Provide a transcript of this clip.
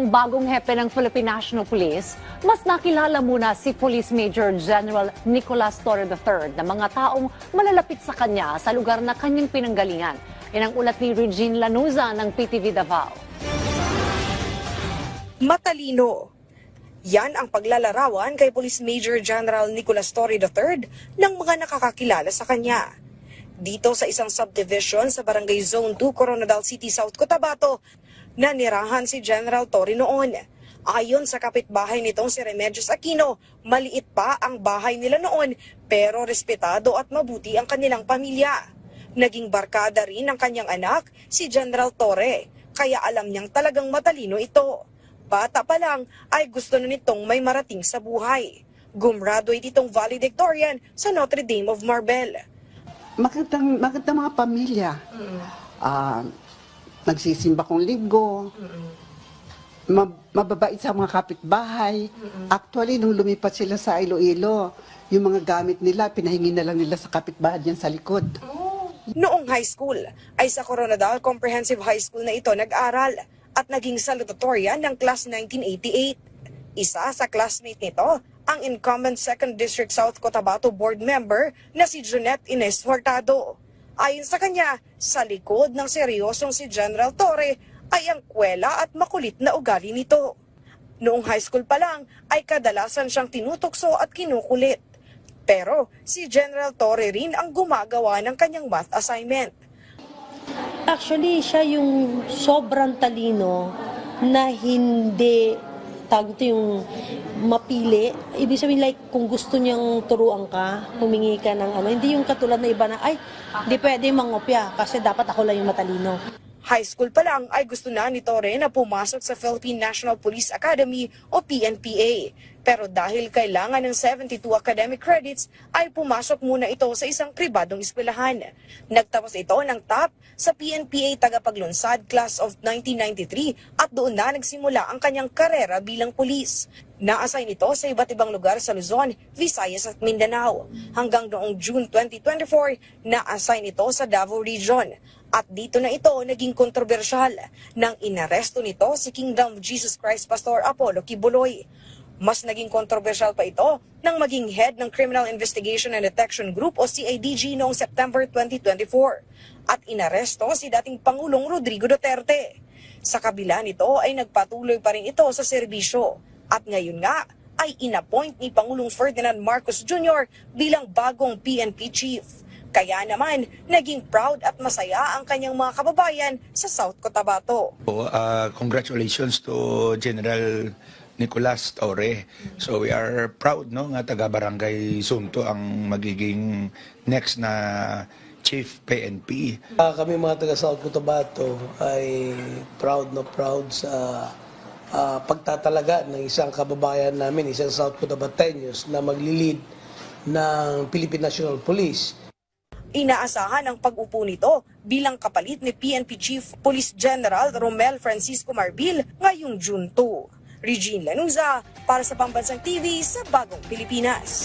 ng bagong hepe ng Philippine National Police, mas nakilala muna si Police Major General Nicolas Torre III na mga taong malalapit sa kanya sa lugar na kanyang pinanggalingan. Yan ang ulat ni Regine Lanuza ng PTV Davao. Matalino. Yan ang paglalarawan kay Police Major General Nicolas Torre III ng mga nakakakilala sa kanya. Dito sa isang subdivision sa Barangay Zone 2, Coronadal City, South Cotabato, nanirahan si General Torre noon. Ayon sa kapitbahay nitong si Remedios Aquino, maliit pa ang bahay nila noon pero respetado at mabuti ang kanilang pamilya. Naging barkada rin ang kanyang anak, si General Torre, kaya alam niyang talagang matalino ito. Bata pa lang ay gusto na nitong may marating sa buhay. Gumraduate itong valedictorian sa Notre Dame of Marbel. Magandang mga pamilya. Nagsisimba kong linggo. Mababait sa mga kapitbahay. Actually, nung lumipat sila sa Iloilo, yung mga gamit nila, pinahingi na lang nila sa kapitbahay dyan sa likod. Noong high school, ay sa Coronadal Comprehensive High School na ito nag-aral at naging salutatorian ng Class 1988. Isa sa classmate nito, ang incumbent 2nd District South Cotabato Board member na si Junette Ines Hurtado. Ayon sa kanya, sa likod ng seryosong si General Torre ay ang kwela at makulit na ugali nito. Noong high school pa lang ay kadalasan siyang tinutukso at kinukulit. Pero si General Torre rin ang gumagawa ng kanyang math assignment. Actually, siya yung sobrang talino na hindi yung mapili. Ibig sabihin like kung gusto niyang turuan ka, humingi ka ng hindi yung katulad na iba na hindi pwede mangopya kasi dapat ako lang yung matalino. High school pa lang ay gusto na ni Torre na pumasok sa Philippine National Police Academy o PNPA. Pero dahil kailangan ng 72 academic credits, ay pumasok muna ito sa isang pribadong eskwelahan. Nagtapos ito ng top sa PNPA Tagapaglunsad Class of 1993 at doon na nagsimula ang kanyang karera bilang pulis. Na-assign ito sa iba't ibang lugar sa Luzon, Visayas at Mindanao. Hanggang noong June 2024, na-assign ito sa Davao Region. At dito na ito naging kontrobersyal nang inaresto nito si Kingdom of Jesus Christ Pastor Apollo Kibuloy. Mas naging kontrobersyal pa ito nang maging head ng Criminal Investigation and Detection Group o CIDG noong September 2024 at inaresto si dating Pangulong Rodrigo Duterte. Sa kabila nito ay nagpatuloy pa rin ito sa serbisyo at ngayon nga ay inappoint ni Pangulong Ferdinand Marcos Jr. bilang bagong PNP chief. Kaya naman, naging proud at masaya ang kanyang mga kababayan sa South Cotabato. Congratulations to General Nicolas Torre. So we are proud nga taga-Barangay Sunto ang magiging next na Chief PNP. Kami mga taga-South Cotabato ay proud sa pagtatalaga ng isang kababayan namin, isang South Cotabateños na maglilid ng Philippine National Police. Inaasahan ang pag-upo nito bilang kapalit ni PNP Chief Police General Romel Francisco Marbil ngayong June 2. Regine Lanuza para sa Pambansang TV sa Bagong Pilipinas.